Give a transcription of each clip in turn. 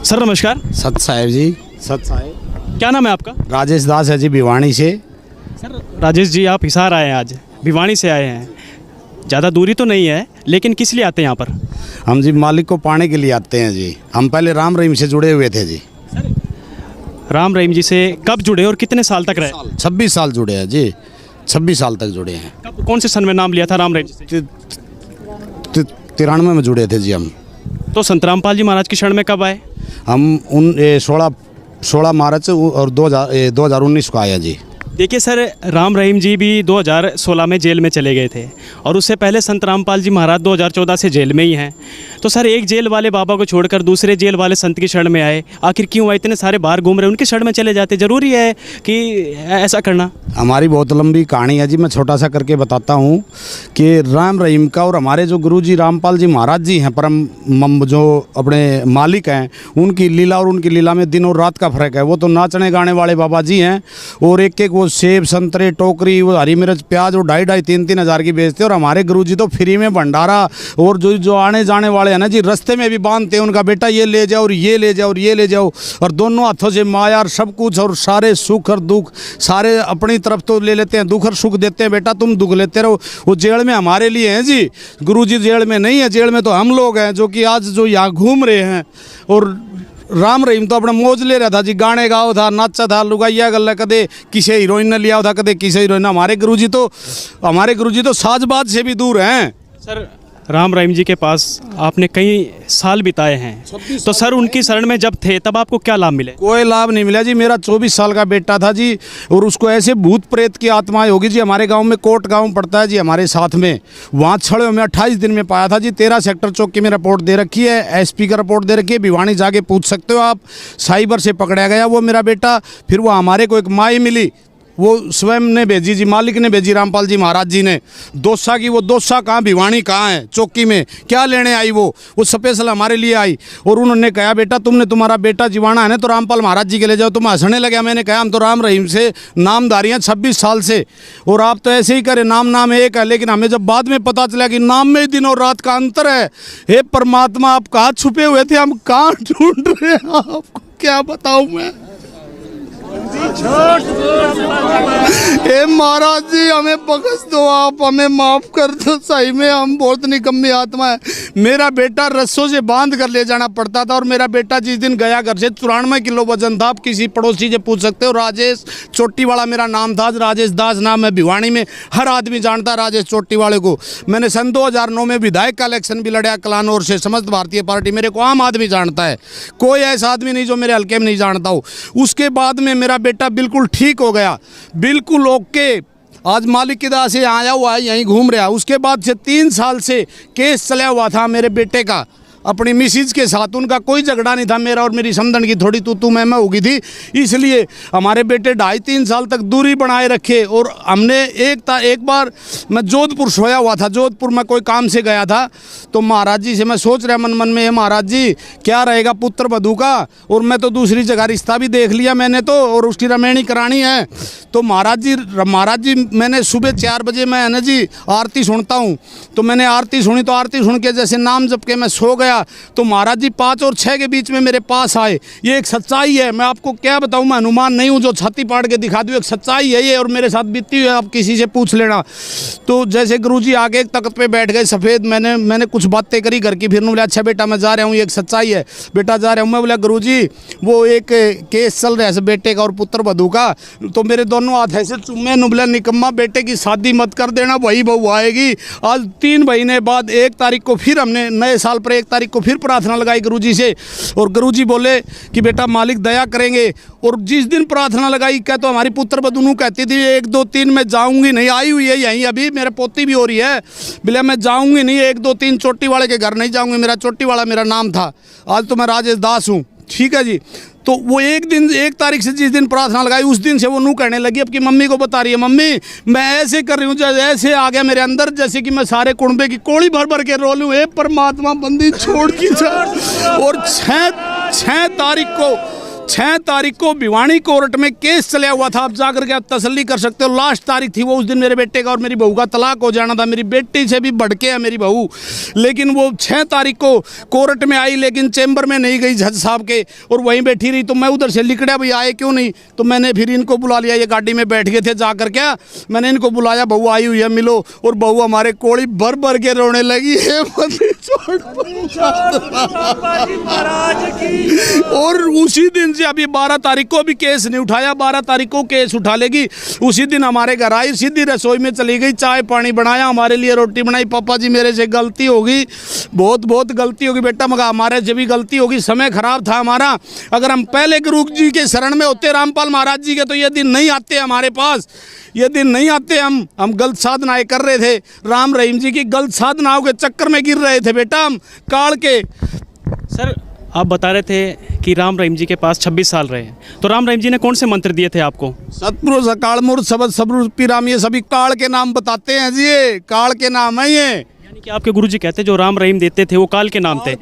Sir नमस्कार। सत साहेब जी, सत साहेब। क्या नाम है आपका? राजेश दास है जी, भिवानी से। सर राजेश जी, आप हिसार आए हैं, आज भिवानी से आए हैं। ज़्यादा दूरी तो नहीं है, लेकिन किस लिए आते हैं यहाँ पर? हम जी मालिक को पाने के लिए आते हैं जी। हम पहले राम रहीम से जुड़े हुए थे जी। राम रहीम जी से कब जुड़े और कितने साल तक रहे? 26 साल जुड़े हैं जी, 26 साल तक जुड़े हैं। कौन से सन में नाम लिया था राम रहीम जी से? 93 में जुड़े थे जी हम। तो संत रामपाल जी महाराज की शरण में कब आए? हम 16 मार्च और 2019 को आए जी। देखिए सर, राम रहीम जी भी 2016 में जेल में चले गए थे और उससे पहले संत रामपाल जी महाराज 2014 से जेल में ही हैं। तो सर एक जेल वाले बाबा को छोड़कर दूसरे जेल वाले संत की शरण में आए, आखिर क्यों आए? इतने सारे बाहर घूम रहे, उनकी शरण में चले जाते। ज़रूरी है कि ऐसा करना? हमारी बहुत लंबी कहानी है जी, मैं छोटा सा करके बताता हूँ कि राम रहीम का और हमारे जो गुरुजी रामपाल जी महाराज जी हैं, परम जो अपने मालिक हैं, उनकी लीला और उनकी लीला में दिन और रात का फर्क है। वो तो नाचने गाने वाले बाबा जी हैं और एक एक वो सेब संतरे टोकरी, वो हरी मिर्च प्याज वो 2,500-3,000 हज़ार की बेचते हैं। और हमारे गुरुजी तो फ्री में भंडारा, और जो आने जाने वाले हैं ना जी, रास्ते में भी बांधते हैं उनका, बेटा ये ले जाओ और ये ले जाओ और ये ले जाओ, और दोनों हाथों से माया और सब कुछ, और सारे सुख और दुख सारे अपनी तरफ तो ले लेते हैं, दुख और सुख देते हैं। बेटा तुम दुख लेते रहो। वो जेल में हमारे लिए हैं जी, गुरुजी जेल में नहीं है, जेल में तो हम लोग हैं जो कि आज जो यहाँ घूम रहे हैं। और राम रहीम तो अपना मौज ले रहा था जी, गाने गाओ था, नाचा था, लुगाइया गल्ला, कदे किसी हीरोइन ने लिया था, कदे किसी हीरोइन। हमारे गुरुजी तो साजबाज से भी दूर हैं। सर राम रहीम जी के पास आपने कई साल बिताए हैं, तो सर उनकी शरण में जब थे तब आपको क्या लाभ मिले? कोई लाभ नहीं मिला जी। मेरा 24 साल का बेटा था जी, और उसको ऐसे भूत प्रेत की आत्माएं होगी जी। हमारे गांव में कोट गांव पड़ता है जी हमारे साथ में, वहाँ छड़े में 28 दिन में पाया था जी। 13 सेक्टर चौकी में रिपोर्ट दे रखी है, एसपी का रिपोर्ट दे रखी है, भिवानी जाके पूछ सकते हो आप। साइबर से पकड़ा गया वो मेरा बेटा। फिर वो हमारे को एक माई मिली, वो स्वयं ने भेजी जी, मालिक ने भेजी, रामपाल जी महाराज जी ने। दोसा की वो दोसा कहाँ, भिवानी कहाँ है, चौकी में क्या लेने आई वो स्पेशल हमारे लिए आई। और उन्होंने कहा बेटा तुमने तुम्हारा बेटा जीवाना है ना, तो रामपाल महाराज जी के ले जाओ। तुम हंसने लगे। मैंने कहा हम तो राम रहीम से नामधारी हैं 26 साल से, और आप तो ऐसे ही करें, नाम एक है। लेकिन हमें जब बाद में पता चला कि नाम में दिन और रात का अंतर है। हे परमात्मा, आप कहाँ छुपे हुए थे, हम कहाँ ढूंढ रहे हैं, आपको क्या बताऊँ मैं। ए महाराज जी हमें बख्श दो, आप हमें माफ कर दो। सही में हम बहुत निकम्मी आत्मा है। मेरा बेटा रस्सों से बांध कर ले जाना पड़ता था, और मेरा बेटा जिस दिन गया घर से 94 किलो वजन था। आप किसी पड़ोसी से पूछ सकते हो। राजेश चोटी वाला मेरा नाम था, राजेश दास नाम है। भिवानी में हर आदमी जानता है राजेश चोटी वाले को। मैंने सन 2009 में विधायक का इलेक्शन भी लड़ा कलानौर से, समस्त भारतीय पार्टी। मेरे को आम आदमी जानता है, कोई ऐसा आदमी नहीं जो मेरे हल्के में नहीं जानता हो। उसके बाद में मेरा बेटा बिल्कुल ठीक हो गया, बिल्कुल ओके। आज मालिक की दया से आया हुआ है, यहीं घूम रहा है। उसके बाद से 3 साल से केस चला हुआ था मेरे बेटे का अपनी मिसिज के साथ। उनका कोई झगड़ा नहीं था, मेरा और मेरी समधन की थोड़ी तू मैं हो गई थी। इसलिए हमारे बेटे 2.5-3 साल तक दूरी बनाए रखे। और हमने एक बार मैं जोधपुर सोया हुआ था, जोधपुर में कोई काम से गया था, तो महाराज जी से मैं सोच रहा मन में, महाराज जी क्या रहेगा पुत्र वधू का, और मैं तो दूसरी जगह रिश्ता भी देख लिया मैंने तो, और उसकी रमेणी करानी है। तो महाराज जी मैंने सुबह 4 बजे मैं है ना जी आरती सुनता हूँ, तो मैंने आरती सुनी, तो आरती सुन के जैसे नाम जप के मैं सो गया। तो महाराज जी 5 और 6 के बीच में मेरे पास आए। ये एक सच्चाई है, मैं आपको क्या बताऊं, मैं हनुमान नहीं हूं जो छाती पाड़ के दिखा दूं। एक सच्चाई है ये, और मेरे साथ बीती हुई है, आप किसी से पूछ लेना। तो जैसे गुरुजी आगे एक तख्त पे बैठ गए सफ़ेद, मैंने कुछ बातें करी घर की। फिर बोला अच्छा बेटा मैं जा रहा हूँ, ये एक सच्चाई है बेटा जा रहा हूँ। मैं बोला गुरुजी वो एक केस चल रहा है बेटे का और पुत्र वधू का, तो मेरे दोनों हाथ ऐसे चुम्मे। नुबला निकम्मा, बेटे की शादी मत कर देना, वही बहू आएगी। आज 3 महीने बाद 1 तारीख को फिर हमने नए साल पर 1 तारीख को फिर प्रार्थना लगाई गुरुजी से, और गुरुजी बोले कि बेटा मालिक दया करेंगे। और जिस दिन प्रार्थना लगाई, क्या तो हमारी पुत्र बधू कहती थी 1, 2, 3 मैं जाऊंगी नहीं, आई हुई है यहीं अभी, मेरे पोती भी हो रही है, बोले मैं जाऊंगी नहीं, 1, 2, 3 चोटी वाले के घर नहीं जाऊंगी। मेरा चोटी वाला मेरा नाम था, आज तो मैं राजेश दास हूँ। ठीक है जी। तो वो 1 तारीख से जिस दिन प्रार्थना लगाई, उस दिन से वो नू कहने लगी, अब की मम्मी को बता रही है, मम्मी मैं ऐसे कर रही हूँ, जैसे ऐसे आ गया मेरे अंदर, जैसे कि मैं सारे कुंबे की कोड़ी भर भर के रो लूँ। हे परमात्मा बंदी छोड़ की जा। और 6 तारीख को 6 तारीख को भिवानी कोर्ट में केस चला हुआ था, आप जाकर के आप तसल्ली कर सकते हो। लास्ट तारीख थी वो, उस दिन मेरे बेटे का और मेरी बहू का तलाक हो जाना था। मेरी बेटी से भी भड़के है मेरी बहू, लेकिन वो 6 तारीख को कोर्ट में आई, लेकिन चैम्बर में नहीं गई जज साहब के, और वहीं बैठी रही। तो मैं उधर से लिखड़ा भाई आए क्यों नहीं, तो मैंने फिर इनको बुला लिया। ये गाड़ी में बैठ गए थे जाकर क्या, मैंने इनको बुलाया, बहू आई हुई है मिलो, और बहू हमारे कोड़ी भर भर के रोने लगी है और उसी दिन से अभी 12 तारीख को भी केस नहीं उठाया, 12 तारीख को केस उठा लेगी। उसी दिन हमारे घर आई, सीधी रसोई में चली गई, चाय पानी बनाया, हमारे लिए रोटी बनाई। पापा जी मेरे से गलती होगी, बहुत बहुत गलती होगी बेटा, मगर हमारे से भी गलती होगी, समय खराब था हमारा। अगर हम पहले गुरु जी के शरण में होते, रामपाल महाराज जी के, तो ये दिन नहीं आते हमारे पास, ये दिन नहीं आते। हम गलत साधनाएं कर रहे थे, राम रहीम जी की गलत साधनाओं के चक्कर में गिर रहे थे बेटा हम काल के। सर आप बता रहे थे कि राम रहीम जी के पास 26 साल रहे, तो राम रहीम जी ने कौन से मंत्र दिए थे आपको? सतपुरुष अकाल मूर्त सबद सबरूपी राम, ये सभी काल के नाम बताते हैं जी, ये काल के नाम है ये। यानी कि आपके गुरुजी कहते हैं जो राम रहीम देते थे वो काल के नाम थे।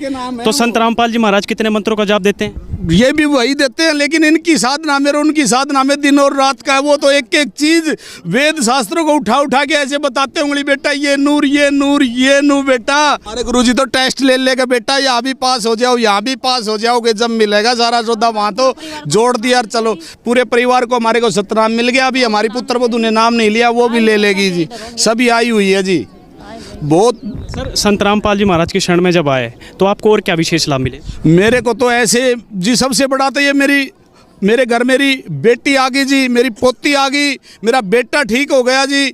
तो संत रामपाल जी महाराज कितने मंत्रों का जाप देते हैं? ये भी वही देते हैं, लेकिन इनकी साधना में और उनकी साधना में दिन और रात का है। वो तो एक एक चीज वेद शास्त्रों को उठा उठा के ऐसे बताते होंगे, बेटा ये नूर ये नूर ये नूर। बेटा हमारे गुरुजी तो टेस्ट ले लेगा, बेटा यहाँ भी पास हो जाओ, यहाँ भी पास हो जाओगे, जब मिलेगा सारा सौदा वहाँ तो जोड़ दिया। चलो पूरे परिवार को हमारे को सतनाम मिल गया। अभी हमारी पुत्र वधू ने नाम नहीं लिया, वो भी ले लेगी जी, सभी आई हुई है जी। बहुत सर संत रामपाल जी महाराज के शरण में जब आए तो आपको और क्या विशेष लाभ मिले? मेरे को तो ऐसे जी, सबसे बड़ा तो ये मेरे घर मेरी बेटी आ गई जी, मेरी पोती आ गई, मेरा बेटा ठीक हो गया जी,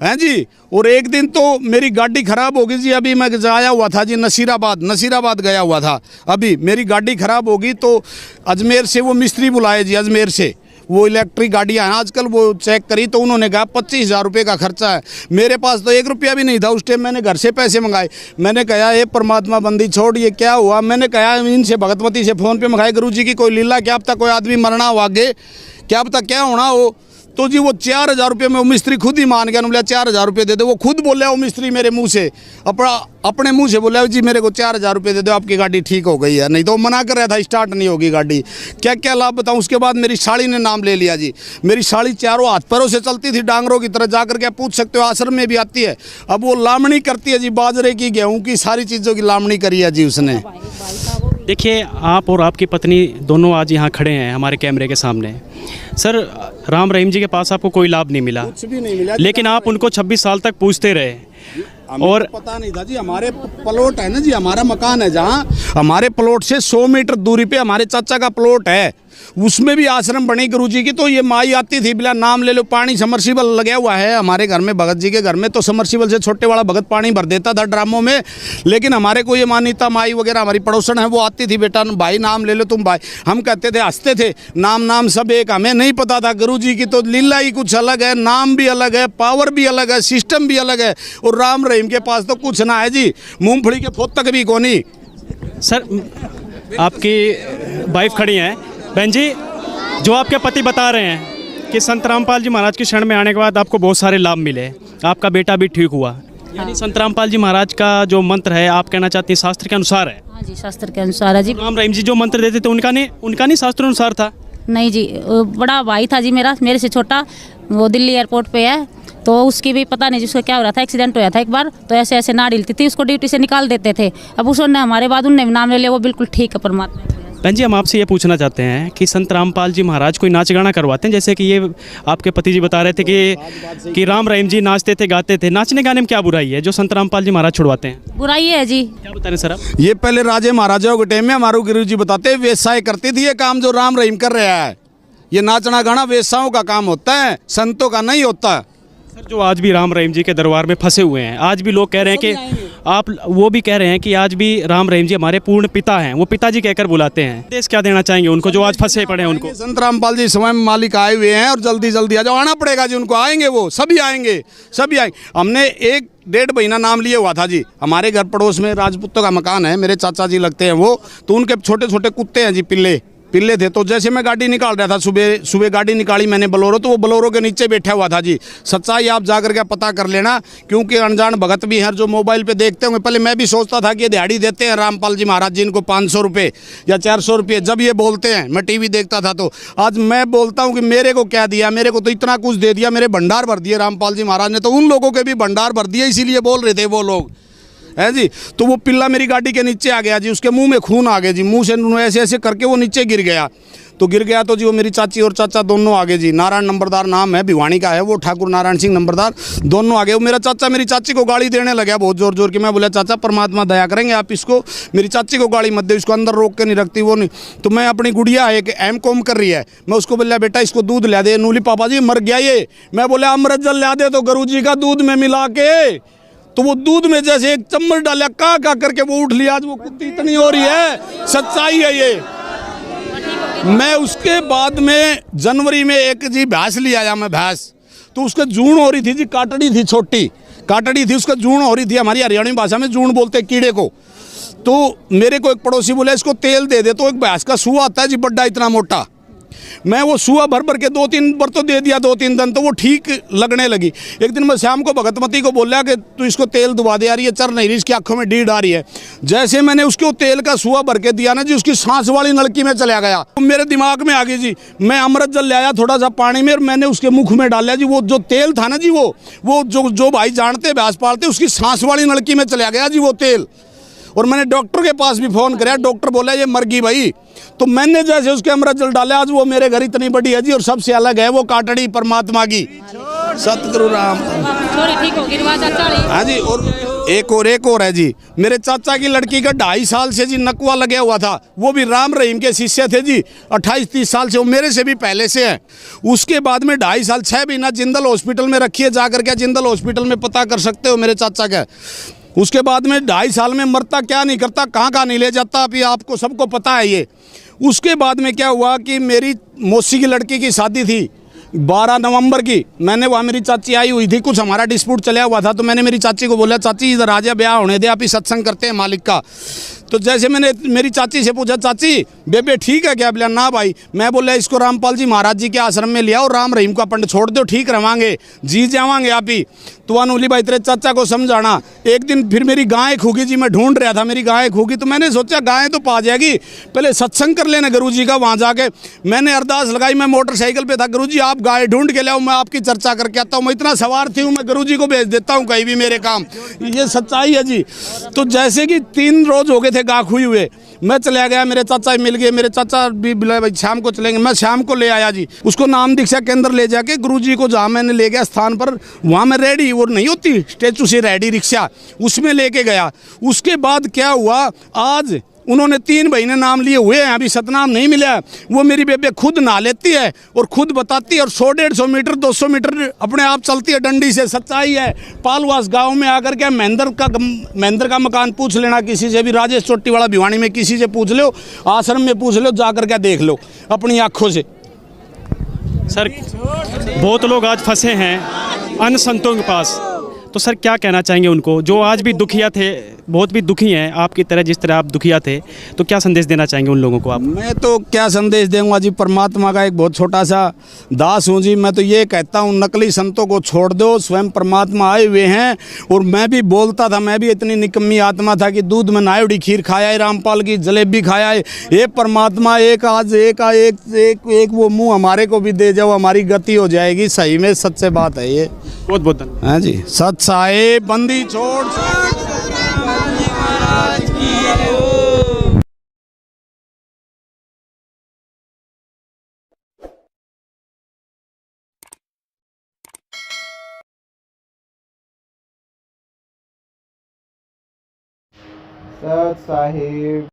हैं जी। और एक दिन तो मेरी गाड़ी ख़राब हो गई जी, अभी मैं आया हुआ था जी नसीराबाद गया हुआ था, अभी मेरी गाड़ी ख़राब होगी तो अजमेर से वो मिस्त्री बुलाए जी, अजमेर से वो इलेक्ट्रिक गाड़ियाँ हैं आजकल, वो चेक करी तो उन्होंने कहा 25,000 रुपये का खर्चा है। मेरे पास तो 1 रुपया भी नहीं था उस टाइम, मैंने घर से पैसे मंगाए। मैंने कहा ये परमात्मा बंदी छोड़, ये क्या हुआ? मैंने कहा इनसे भगतमती से फ़ोन पे मंगाए, गुरुजी की कोई लीला, क्या पता कोई आदमी मरना हो आगे, क्या पता क्या होना हो। तो जी वो 4,000 रुपये में वो मिस्त्री खुद ही मान गया, बोला 4,000 रुपये दे दो। वो खुद बोला वो मिस्त्री मेरे मुंह से, अपने मुंह से बोला जी मेरे को 4,000 रुपये दे दो, आपकी गाड़ी ठीक हो गई है। नहीं तो मना कर रहा था स्टार्ट नहीं होगी गाड़ी। क्या क्या लाभ बताऊँ। उसके बाद मेरी साड़ी ने नाम ले लिया जी, मेरी साड़ी चारों हाथ पैरों से चलती थी, डांगरों की तरह, जाकर के पूछ सकते हो, आश्रम में भी आती है। अब वो लामणी करती है जी, बाजरे की गेहूँ की सारी चीज़ों की लामणी करी है जी उसने। देखिए आप और आपकी पत्नी दोनों आज यहाँ खड़े हैं हमारे कैमरे के सामने। सर राम रहीम जी के पास आपको कोई लाभ नहीं मिला, कुछ भी नहीं मिला, लेकिन आप उनको 26 साल तक पूछते रहे और पता नहीं था जी। हमारे प्लॉट है ना जी, हमारा मकान है जहाँ, हमारे प्लॉट से 100 मीटर दूरी पे हमारे चाचा का प्लॉट है, उसमें भी आश्रम बनी गुरुजी की। तो ये माई आती थी, बिला नाम ले लो, पानी समरसीबल लगा हुआ है हमारे घर में, भगत जी के घर में, तो समरसीबल से छोटे वाला भगत पानी भर देता था ड्रामों में। लेकिन हमारे को ये मान्यता, माई वगैरह हमारी पड़ोसन है वो आती थी, बेटा भाई नाम ले लो तुम भाई, हम कहते थे, हंसते थे, नाम सब एक, हमें नहीं पता था गुरुजी की तो लीला ही कुछ अलग है, नाम भी अलग है, पावर भी अलग है, सिस्टम भी अलग है। और राम रहीम के पास तो कुछ ना है जी, मूंगफली के फोत तक भी कोनी। सर आपकी वाइफ खड़ी हैं, बहन जी जो आपके पति बता रहे हैं कि संत रामपाल जी महाराज के शरण में आने के बाद आपको बहुत सारे लाभ मिले, आपका बेटा भी ठीक हुआ, यानी संत रामपाल जी महाराज का जो मंत्र है आप कहना चाहते हैं शास्त्र के अनुसार है? हाँ जी, शास्त्र के अनुसार है जी। राम रहीम जी जो मंत्र देते थे उनका नहीं शास्त्र अनुसार था? नहीं जी, बड़ा भाई था जी मेरे से छोटा, वो दिल्ली एयरपोर्ट पे है, तो उसकी भी पता नहीं जिसको क्या हो रहा था, एक्सीडेंट होया था एक बार, तो ऐसे ऐसे नाड़ हिलती थी, उसको ड्यूटी से निकाल देते थे। अब उसने हमारे बाद उनने नाम ले लिया, वो बिल्कुल ठीक है परमात्मा। बहन जी हम आपसे ये पूछना चाहते हैं कि संत रामपाल जी महाराज कोई नाच गाना करवाते हैं, जैसे कि ये आपके पति जी बता रहे थे कि राम रहीम जी नाचते थे गाते थे, नाचने गाने में क्या बुराई है जो संत रामपाल जी महाराज छुड़वाते हैं? बुराई है जी, क्या बता रहे सर आप? ये पहले राजे महाराजाओं के टाइम में हमारे गुरु जी बताते वेश्याएं करती थी ये काम जो राम रहीम कर रहा है। ये नाचना गाना वेश्याओं का काम होता है, संतों का नहीं होता। सर जो आज भी राम रहीम जी के दरबार में फंसे हुए हैं, आज भी लोग कह रहे हैं कि आप वो भी कह रहे हैं कि आज भी राम रहीम जी हमारे पूर्ण पिता हैं, वो पिताजी कहकर बुलाते हैं। देश क्या देना चाहेंगे उनको जो आज फंसे पड़े हैं उनको? संत रामपाल जी स्वयं मालिक आए हुए हैं और जल्दी जल्दी आ जाओ, आना पड़ेगा जी उनको, आएंगे वो सभी आएंगे, सभी आएंगे। हमने 1-1.5 महीना नाम लिए हुआ था जी, हमारे घर पड़ोस में राजपूतों का मकान है, मेरे चाचा जी लगते हैं वो, तो उनके छोटे छोटे कुत्ते हैं जी, पिल्ले थे। तो जैसे मैं गाड़ी निकाल रहा था, सुबह सुबह गाड़ी निकाली मैंने बोलेरो, तो वो बोलेरो के नीचे बैठा हुआ था जी। सच्चाई आप जाकर के पता कर लेना, क्योंकि अनजान भगत भी हैं जो मोबाइल पे देखते होंगे। पहले मैं भी सोचता था कि दिहाड़ी देते हैं रामपाल जी महाराज जी इनको 500 रुपये या 400 रुपये, जब ये बोलते हैं मैं टीवी देखता था। तो आज मैं बोलता हूँ कि मेरे को क्या दिया, मेरे को तो इतना कुछ दे दिया, मेरे भंडार भर दिए रामपाल जी महाराज ने, तो उन लोगों के भी भंडार भर दिए, इसीलिए बोल रहे थे वो लोग, है जी। तो वो पिल्ला मेरी गाड़ी के नीचे आ गया जी, उसके मुंह में खून आ गया जी, मुंह से ऐसे ऐसे करके वो नीचे गिर गया। तो गिर गया तो जी वो मेरी चाची और चाचा दोनों आगे जी, नारायण नंबरदार नाम है, भिवानी का है वो, ठाकुर नारायण सिंह नंबरदार, दोनों आगे। वो मेरा चाचा मेरी चाची को गाली देने लगा बहुत जोर जोर की। मैं बोला चाचा परमात्मा दया करेंगे, आप इसको, मेरी चाची को गाली मत दे, इसको अंदर रोक के नहीं रखती वो नहीं। तो मैं अपनी गुड़िया है कि M.Com कर रही है, मैं उसको बोला बेटा इसको दूध ला दे। नूली पापा जी मर गया ये। मैं बोला अमृत जल ला दे, तो गुरु जी का दूध में मिला के, तो वो दूध में जैसे एक चम्मच डाला का करके वो उठ लिया। आज वो कुत्ती इतनी हो रही है, सच्चाई है ये। मैं उसके बाद में जनवरी में एक जी भैंस ले आया मैं, भैंस, तो उसके जून हो रही थी जी, काटड़ी थी, छोटी काटड़ी थी, उसका जून हो रही थी, हमारी हरियाणी भाषा में जून बोलते कीड़े को। तो मेरे को एक पड़ोसी बोला इसको तेल दे दे, तो एक भैंस का सुआ आता है जी बड्डा इतना मोटा, मैं वो सुआ भर भर के 2-3 बार तो दे दिया, 2-3 दिन, तो वो ठीक लगने लगी। एक दिन मैं शाम को भगतमती को बोला कि तू इसको तेल दुबा दे यार, ये चर नहीं रही, इसकी आंखों में डीड आ रही है। जैसे मैंने उसको तेल का सुआ भर के दिया ना जी, उसकी सांस वाली नलकी में चला गया। तो मेरे दिमाग में आ गई जी, मैं अमृत जल ले आया थोड़ा सा पानी में, और मैंने उसके मुख में डाला जी, वो जो तेल था ना जी, वो जो भाई जानते भैंस पालते, उसकी सांस वाली नलकी में चला गया जी वो तेल। और मैंने डॉक्टर के पास भी फ़ोन कराया, डॉक्टर बोला ये मर गई भाई। तो मैंने जैसे उसके अमृत जल डाला, आज वो मेरे घर इतनी बड़ी है जी, और सबसे अलग है वो काटड़ी परमात्मा की, सतगुरु राम। हाँ जी। और एक और है जी, मेरे चाचा की लड़की का 2.5 साल से जी नकवा लगा हुआ था, वो भी राम रहीम के शिष्य थे जी, 28-30 साल से, वो मेरे से भी पहले से है। उसके बाद में 2.5 साल 6 महीना जिंदल हॉस्पिटल में रखिए, जाकर के जिंदल हॉस्पिटल में पता कर सकते हो मेरे चाचा का। उसके बाद में 2.5 साल में मरता क्या नहीं करता, कहाँ नहीं ले जाता, अभी आपको सबको पता है ये। उसके बाद में क्या हुआ कि मेरी मौसी की लड़की की शादी थी 12 नवंबर की, मैंने वहाँ, मेरी चाची आई हुई थी, कुछ हमारा डिस्प्यूट चला हुआ था, तो मैंने मेरी चाची को बोला चाची इधर आ जा, ब्याह होने दे, आप ही सत्संग करते हैं मालिक का। तो जैसे मैंने मेरी चाची से पूछा चाची बेबे ठीक है क्या, बोला ना भाई। मैं बोला इसको रामपाल जी महाराज जी के आश्रम में ले आओ, राम रहीम का पंड छोड़ दो, ठीक रवांगे, जी जावांगे आप ही। तो अनुली भाई तेरे चाचा को समझाना। एक दिन फिर मेरी गाय खूगी जी, मैं ढूंढ रहा था, मेरी गाय खूगी, तो मैंने सोचा गाय तो पा जाएगी, पहले सत्संग कर लेना गुरु जी का। वहाँ जाके मैंने अरदास लगाई, मैं मोटरसाइकिल पे था, गुरु जी आप गाय ढूंढ के लाओ, मैं आपकी चर्चा करके आता हूँ। मैं इतना सवार थी हूँ, मैं गुरु जी को भेज देता हूँ कहीं भी मेरे काम, ये सच्चाई है जी। तो जैसे कि 3 रोज हो गए थे गाय खुई हुए, मैं चला गया, मेरे चाचा मिल गए, मेरे चाचा भी बोले भाई शाम को चलेंगे, मैं शाम को ले आया जी उसको, नाम दीक्षा केंद्र ले जाके गुरु जी को, जहाँ मैंने ले गया स्थान पर, वहाँ मैं रेडी, वो नहीं होती स्टेचू से रेडी रिक्शा, उसमें लेके गया। उसके बाद क्या हुआ, आज उन्होंने 3 महीने नाम लिए हुए हैं, अभी सतनाम नहीं मिला। वो मेरी बेबे खुद नहा लेती है और खुद बताती है, और 100-150 मीटर 200 मीटर अपने आप चलती है डंडी से, सच्चाई है। पालवास गांव में आकर के महेंद्र का मकान पूछ लेना किसी से भी, राजेश चोटी वाला भिवानी में किसी से पूछ लो, आश्रम में पूछ लो, जाकर के देख लो अपनी आँखों से। सर बहुत लोग आज फंसे हैं अन्य संतों के पास, तो सर क्या कहना चाहेंगे उनको जो आज भी दुखिया थे, बहुत भी दुखी हैं आपकी तरह, जिस तरह आप दुखिया थे, तो क्या संदेश देना चाहेंगे उन लोगों को आप? मैं तो क्या संदेश दूंगा जी, परमात्मा का एक बहुत छोटा सा दास हूँ जी। मैं तो ये कहता हूँ नकली संतों को छोड़ दो, स्वयं परमात्मा आए हुए हैं। और मैं भी बोलता था, मैं भी इतनी निकम्मी आत्मा था कि दूध में नायुड़ी खीर खाया है, रामपाल की जलेबी खाया है। ये परमात्मा एक आज एक वो मुँह हमारे को भी दे जाओ, हमारी गति हो जाएगी। सही में सच्चे बात है ये। बहुत बहुत धन्यवाद। हाँ जी, सच साहेब बंदी छोड़ सत साहिब।